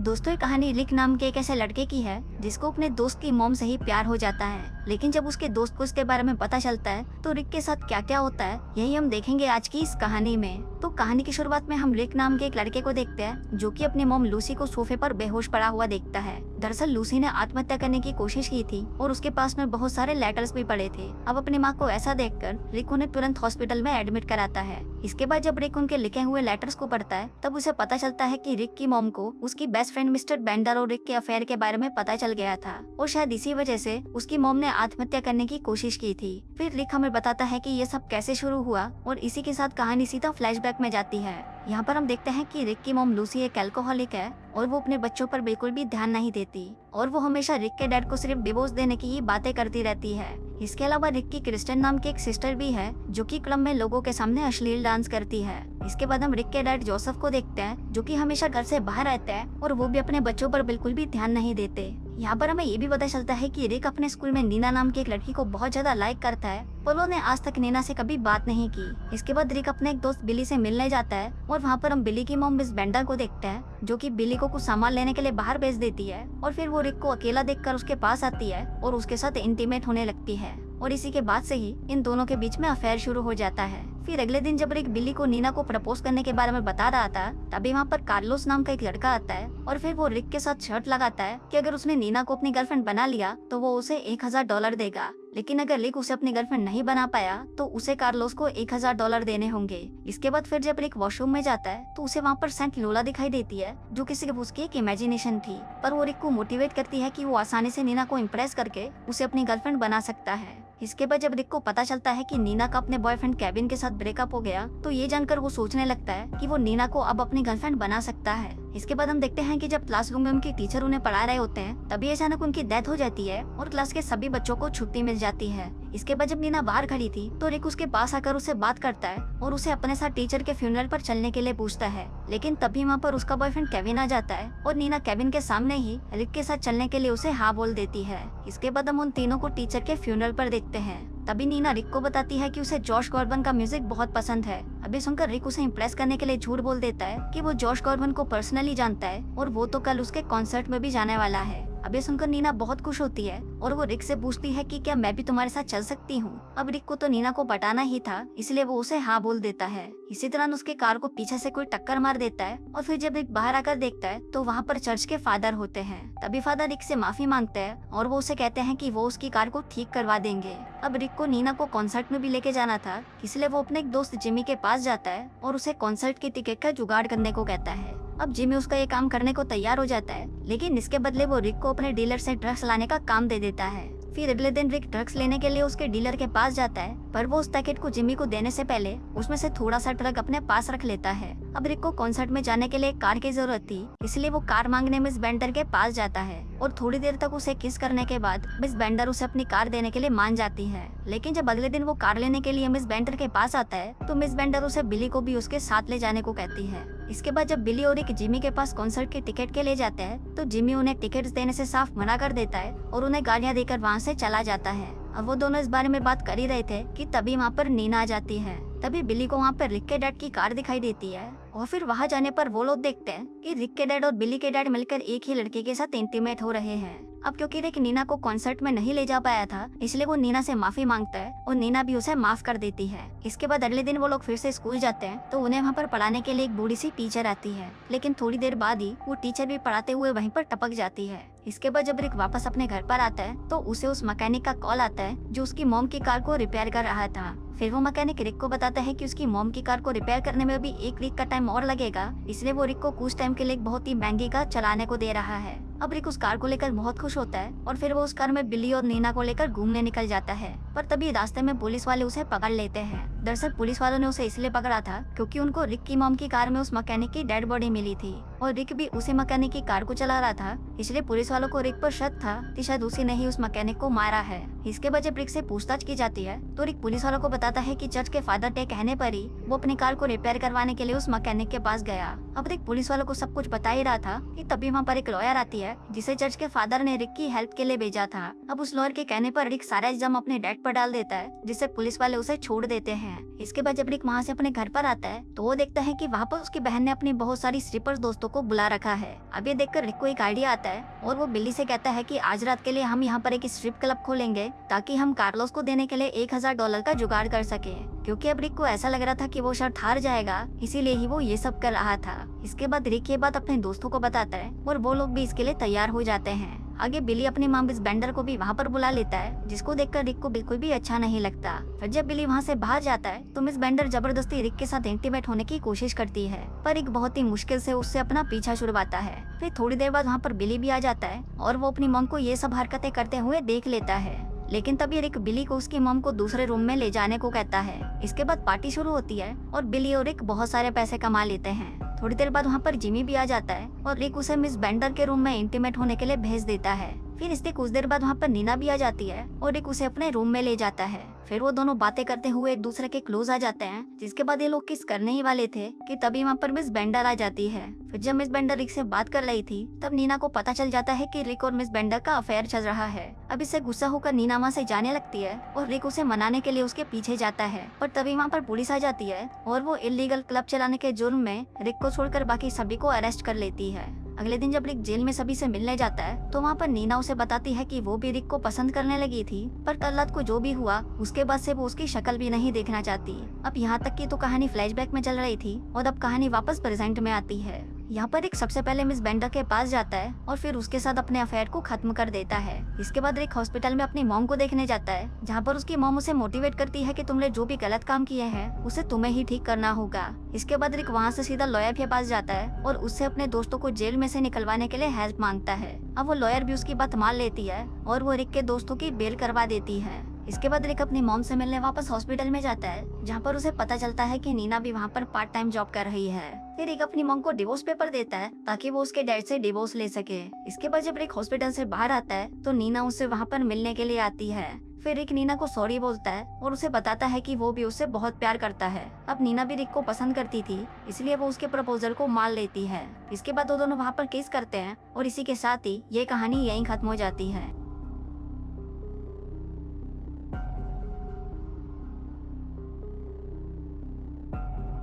दोस्तों, ये कहानी रिक नाम के एक ऐसे लड़के की है जिसको अपने दोस्त की मॉम से ही प्यार हो जाता है। लेकिन जब उसके दोस्त को इसके बारे में पता चलता है तो रिक के साथ क्या क्या होता है यही हम देखेंगे आज की इस कहानी में। तो कहानी की शुरुआत में हम रिक नाम के एक लड़के को देखते हैं जो कि अपनी मॉम लूसी को सोफे पर बेहोश पड़ा हुआ देखता है। दरअसल लूसी ने आत्महत्या करने की कोशिश की थी और उसके पास में बहुत सारे लेटर्स भी पड़े थे। अब अपनी माँ को ऐसा देखकर रिक उन्हें तुरंत हॉस्पिटल में एडमिट कराता है। इसके बाद जब रिक उनके लिखे हुए लेटर्स को पढ़ता है तब उसे पता चलता है कि रिक की मॉम को उसकी बेस्ट फ्रेंड मिस्टर बेंडर और रिक के अफेयर के बारे में पता चल गया था और शायद इसी वजह से उसकी मॉम ने आत्महत्या करने की कोशिश की थी। फिर रिक हमें बताता है कि ये सब कैसे शुरू हुआ और इसी के साथ कहानी सीधा फ्लैशबैक में जाती है। यहाँ पर हम देखते हैं कि रिक की मॉम लूसी एक अल्कोहलिक है और वो अपने बच्चों पर बिल्कुल भी ध्यान नहीं देती और वो हमेशा रिक के डैड को सिर्फ डिवोर्स देने की ही बातें करती रहती है। इसके अलावा रिक की क्रिस्टन नाम की एक सिस्टर भी है जो कि क्लब में लोगों के सामने अश्लील डांस करती है। इसके बाद हम रिक के डैड जोसेफ को देखते हैं जो कि हमेशा घर से बाहर रहता है और वो भी अपने बच्चों पर बिल्कुल भी ध्यान नहीं देते। यहाँ पर हमें ये भी पता चलता है कि रिक अपने स्कूल में नीना नाम की एक लड़की को बहुत ज्यादा लाइक करता है पर उन्होंने आज तक नीना से कभी बात नहीं की। इसके बाद रिक अपने एक दोस्त बिली से मिलने जाता है और वहाँ पर हम बिली की मॉम मिस बेंडर को देखते हैं जो कि बिली को कुछ सामान लेने के लिए बाहर भेज देती है और फिर वो रिक को अकेला देखकर उसके पास आती है और उसके साथ इंटीमेट होने लगती है और इसी के बाद से ही इन दोनों के बीच में अफेयर शुरू हो जाता है। फिर अगले दिन जब रिक बिली को नीना को प्रपोज करने के बारे में बता रहा था तभी वहाँ पर कार्लोस नाम का एक लड़का आता है और फिर वो रिक के साथ शर्त लगाता है कि अगर उसने नीना को अपनी गर्लफ्रेंड बना लिया तो वो उसे $1000 देगा, लेकिन अगर रिक उसे अपनी गर्लफ्रेंड नहीं बना पाया तो उसे कार्लोस को $1000 देने होंगे। इसके बाद फिर जब रिक वॉशरूम में जाता है तो उसे वहाँ पर सेंट लोला दिखाई देती है जो कि सिर्फ उसकी एक इमेजिनेशन थी, पर वो रिक को मोटिवेट करती है कि वो आसानी से नीना को इम्प्रेस करके उसे अपनी गर्लफ्रेंड बना सकता है। इसके बाद जब रिक को पता चलता है कि नीना का अपने बॉयफ्रेंड केविन के साथ ब्रेकअप हो गया तो ये जानकर वो सोचने लगता है कि वो नीना को अब अपनी गर्लफ्रेंड बना सकता है। इसके बाद हम देखते हैं कि जब क्लासरूम में उनके टीचर उन्हें पढ़ा रहे होते हैं तभी अचानक उनकी डेथ हो जाती है और क्लास के सभी बच्चों को छुट्टी मिल जाती है। इसके बाद जब नीना बाहर खड़ी थी तो रिक उसके पास आकर उससे बात करता है और उसे अपने साथ टीचर के फ्यूनरल पर चलने के लिए पूछता है, लेकिन तभी वहाँ पर उसका बॉयफ्रेंड केविन आ जाता है और नीना केविन के सामने ही रिक के साथ चलने के लिए उसे हाँ बोल देती है। इसके बाद हम उन तीनों को टीचर के फ्यूनरल पर देखते हैं। तभी नीना रिक को बताती है कि उसे जॉश गॉर्डन का म्यूजिक बहुत पसंद है। अभी सुनकर रिक उसे इम्प्रेस करने के लिए झूठ बोल देता है कि वो जॉश गॉर्डन को पर्सनली जानता है और वो तो कल उसके कॉन्सर्ट में भी जाने वाला है। अभी सुनकर नीना बहुत खुश होती है और वो रिक से पूछती है कि क्या मैं भी तुम्हारे साथ चल सकती हूँ। अब रिक को तो नीना को पटाना ही था इसलिए वो उसे हाँ बोल देता है। इसी तरह उसके कार को पीछे से कोई टक्कर मार देता है और फिर जब रिक बाहर आकर देखता है तो वहाँ पर चर्च के फादर होते हैं। तभी फादर रिक से माफी मांगते हैं और वो उसे कहते हैं कि वो उसकी कार को ठीक करवा देंगे। अब रिक को नीना को कॉन्सर्ट में भी लेके जाना था इसलिए वो अपने एक दोस्त जिमी के पास जाता है और उसे कॉन्सर्ट की टिकट का जुगाड़ करने को कहता है। अब जिमी उसका ये काम करने को तैयार हो जाता है लेकिन इसके बदले वो रिक को अपने डीलर से ड्रग्स लाने का काम दे देता है। फिर अगले दिन रिक ड्रग्स लेने के लिए उसके डीलर के पास जाता है पर वो उस पैकेट को जिमी को देने से पहले उसमें से थोड़ा सा ड्रग अपने पास रख लेता है। अब रिक को कॉन्सर्ट में जाने के लिए एक कार की जरूरत थी इसलिए वो कार मांगने मिस बेंडर के पास जाता है और थोड़ी देर तक उसे किस करने के बाद मिस बेंडर उसे अपनी कार देने के लिए मान जाती है। लेकिन जब अगले दिन वो कार लेने के लिए मिस बेंडर के पास आता है तो मिस बेंडर उसे बिली को भी उसके साथ ले जाने को कहती है। इसके बाद जब बिली और रिक जिमी के पास कॉन्सर्ट के टिकट के ले जाते हैं तो जिमी उन्हें टिकट्स देने से साफ मना कर देता है और उन्हें गालियां देकर वहाँ से चला जाता है। अब वो दोनों इस बारे में बात कर ही रहे थे कि तभी वहाँ पर नीना आ जाती है। तभी बिली को वहाँ पर रिक के डैड की कार दिखाई देती है और फिर वहाँ जाने पर वो लोग देखते हैं कि रिक के डैड और बिली के डैड मिलकर एक ही लड़के के साथ इंटीमेट हो रहे हैं। अब क्योंकि रिक नीना को कॉन्सर्ट में नहीं ले जा पाया था इसलिए वो नीना से माफी मांगता है और नीना भी उसे माफ कर देती है। इसके बाद अगले दिन वो लोग फिर से स्कूल जाते हैं तो उन्हें वहाँ पर पढ़ाने के लिए एक बूढ़ी सी टीचर आती है, लेकिन थोड़ी देर बाद ही वो टीचर भी पढ़ाते हुए वहीं पर टपक जाती है। इसके बाद जब रिक वापस अपने घर पर आता है तो उसे उस मैकेनिक का कॉल आता है जो उसकी मॉम की कार को रिपेयर कर रहा था। फिर वो मैकेनिक रिक को बताता है कि उसकी मॉम की कार को रिपेयर करने में भी 1 वीक का टाइम और लगेगा इसलिए वो रिक को कुछ टाइम के लिए एक बहुत ही महंगी कार चलाने को दे रहा है। अब रिक उस कार को लेकर बहुत खुश होता है और फिर वो उस कार में बिली और नीना को लेकर घूमने निकल जाता है, पर तभी रास्ते में पुलिस वाले उसे पकड़ लेते हैं। दरअसल पुलिस वालों ने उसे इसलिए पकड़ा था क्योंकि उनको रिक की मॉम की कार में उस मैकेनिक की डेड बॉडी मिली थी और रिक भी उसी मैकेनिक की कार को चला रहा था, इसलिए पुलिस वालों को रिक पर शक था कि शायद उसी ने ही उस मैकेनिक को मारा है। इसके बाद जब रिक से पूछताछ की जाती है तो रिक पुलिस वालों को बताता है कि चर्च के फादर के कहने पर ही वो अपनी कार को रिपेयर करवाने के लिए उस मैकेनिक के पास गया। अब रिक पुलिस वालों को सब कुछ बता ही रहा था कि तभी वहाँ पर एक लॉयर आती है जिसे चर्च के फादर ने रिक की हेल्प के लिए भेजा था। अब उस लॉयर के कहने पर रिक सारा इल्जाम अपने डैड पर डाल देता है जिससे पुलिस वाले उसे छोड़ देते हैं। हैं। इसके बाद जब रिक वहाँ से अपने घर पर आता है तो वो देखता है कि वहाँ पर उसकी बहन ने अपनी बहुत सारी स्ट्रिपर्स दोस्तों को बुला रखा है। अब ये देखकर रिक को एक आइडिया आता है और वो बिल्ली से कहता है कि आज रात के लिए हम यहाँ पर एक स्ट्रिप क्लब खोलेंगे ताकि हम कार्लोस को देने के लिए $1000 का जुगाड़ कर सके, क्योंकि अब रिक को ऐसा लग रहा था कि वो शर्त हार जाएगा, इसीलिए ही वो ये सब कर रहा था। इसके बाद रिक ये बात अपने दोस्तों को बताता है और वो लोग भी इसके लिए तैयार हो जाते हैं। आगे बिली अपने माँ मिस बेंडर को भी वहाँ पर बुला लेता है, जिसको देखकर रिक को बिल्कुल भी अच्छा नहीं लगता। फिर जब बिली वहाँ से बाहर जाता है तो मिस बेंडर जबरदस्ती रिक के साथ इंटीमेट होने की कोशिश करती है, पर रिक बहुत ही मुश्किल से उससे अपना पीछा छुड़वाता है। फिर थोड़ी देर बाद वहाँ पर बिली भी आ जाता है और वो अपनी मॉम को ये सब हरकतें करते हुए देख लेता है, लेकिन तभी रिक बिली को उसकी मॉम को दूसरे रूम में ले जाने को कहता है। इसके बाद पार्टी शुरू होती है और बिली और रिक बहुत सारे पैसे कमा लेते हैं। थोड़ी देर बाद वहाँ पर जिमी भी आ जाता है और रिक उसे मिस बेंडर के रूम में इंटीमेट होने के लिए भेज देता है। फिर इसके कुछ देर बाद वहाँ पर नीना भी आ जाती है और रिक उसे अपने रूम में ले जाता है। फिर वो दोनों बातें करते हुए एक दूसरे के क्लोज आ जाते हैं, जिसके बाद ये लोग किस करने ही वाले थे कि तभी वहाँ पर मिस बेंडर आ जाती है। फिर जब मिस बेंडर रिक से बात कर रही थी तब नीना को पता चल जाता है कि रिक और मिस बेंडर का अफेयर चल रहा है। अब इससे गुस्सा होकर नीना वहाँ से जाने लगती है और रिक उसे मनाने के लिए उसके पीछे जाता है, पर तभी वहाँ पर पुलिस आ जाती है और वो इलीगल क्लब चलाने के जुर्म में रिक को छोड़कर बाकी सभी को अरेस्ट कर लेती है। अगले दिन जब रिक जेल में सभी से मिलने जाता है तो वहाँ पर नीना उसे बताती है कि वो भी रिक को पसंद करने लगी थी, पर कल रात को जो भी हुआ उसके बाद से वो उसकी शक्ल भी नहीं देखना चाहती। अब यहाँ तक की तो कहानी फ्लैशबैक में चल रही थी और अब कहानी वापस प्रेजेंट में आती है। यहाँ पर रिक सबसे पहले मिस बेंडर के पास जाता है और फिर उसके साथ अपने अफेयर को खत्म कर देता है। इसके बाद रिक हॉस्पिटल में अपनी मॉम को देखने जाता है, जहाँ पर उसकी मॉम उसे मोटिवेट करती है कि तुमने जो भी गलत काम किए हैं उसे तुम्हें ही ठीक करना होगा। इसके बाद रिक वहाँ से सीधा लॉयर के पास जाता है और उससे अपने दोस्तों को जेल में से निकलवाने के लिए हेल्प मांगता है। अब वो लॉयर भी उसकी बात मान लेती है और वो रिक के दोस्तों की बेल करवा देती है। इसके बाद रिक अपनी मॉम से मिलने वापस हॉस्पिटल में जाता है, जहाँ पर उसे पता चलता है कि नीना भी वहाँ पर पार्ट टाइम जॉब कर रही है। फिर रिक अपनी मॉम को डिवोर्स पेपर देता है ताकि वो उसके डैड से डिवोर्स ले सके। इसके बाद जब रिक हॉस्पिटल से बाहर आता है तो नीना उससे वहाँ पर मिलने के लिए आती है। फिर रिक नीना को सॉरी बोलता है और उसे बताता है कि वो भी उससे बहुत प्यार करता है। अब नीना भी रिक को पसंद करती थी, इसलिए वो उसके प्रपोजल को मान लेती है। इसके बाद वो दोनों वहाँ पर किस करते हैं और इसी के साथ ही ये कहानी यहीं खत्म हो जाती है।